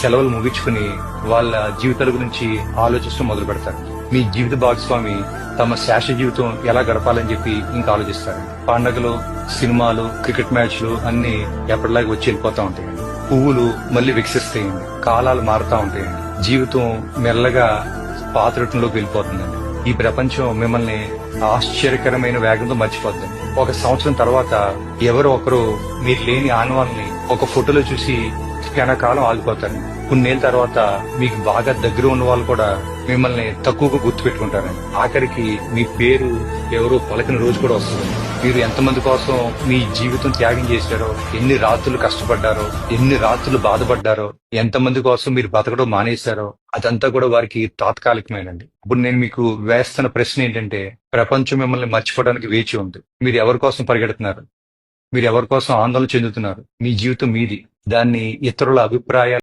సెలవులు ముగించుకుని వాళ్ళ జీవితాల గురించి ఆలోచించడం మొదలు పెడతారు. మీ జీవిత భాగస్వామి తమ శాశ్వత జీవితం ఎలా గడపాలని చెప్పి ఇంకా ఆలోచిస్తారు. పండగలు, సినిమాలు, క్రికెట్ మ్యాచ్లు అన్ని ఎప్పటిలాగా వచ్చి వెళ్ళిపోతా ఉంటాయండి. పువ్వులు మళ్ళీ వికసిస్తాయండి. కాలాలు మారుతా ఉంటాయండి. జీవితం మెల్లగా పాత రూపంలోకి వెళ్ళిపోతుందండి. ఈ ప్రపంచం మిమ్మల్ని ఆశ్చర్యకరమైన వేగంతో మర్చిపోతుంది. ఒక సంవత్సరం తర్వాత ఎవరో ఒకరు మీరు లేని ఆనవాళ్ళని ఒక ఫోటోలో చూసి క్షణకాలం ఆగిపోతారు. కొన్నేళ్ళ తర్వాత మీకు బాగా దగ్గర ఉన్న వాళ్ళు కూడా మిమ్మల్ని తక్కువగా గుర్తు పెట్టుకుంటారండి. ఆఖరికి మీ పేరు ఎవరో పలకని రోజు కూడా వస్తుంది. మీరు ఎంతమంది కోసం మీ జీవితం త్యాగం చేశారో, ఎన్ని రాత్రులు కష్టపడ్డారో, ఎన్ని రాత్రులు బాధపడ్డారో, ఎంతమంది కోసం మీరు బతకడం మానేశారో అదంతా కూడా వారికి తాత్కాలికమేనండి. ఇప్పుడు నేను మీకు వేస్తున్న ప్రశ్న ఏంటంటే, ప్రపంచం మిమ్మల్ని మర్చిపోవడానికి వేచి ఉంది. మీరు ఎవరి కోసం పరిగెడుతున్నారు? మీరు ఎవరి కోసం ఆందోళన చెందుతున్నారు? మీ జీవితం మీది. దాన్ని ఇతరుల అభిప్రాయాలు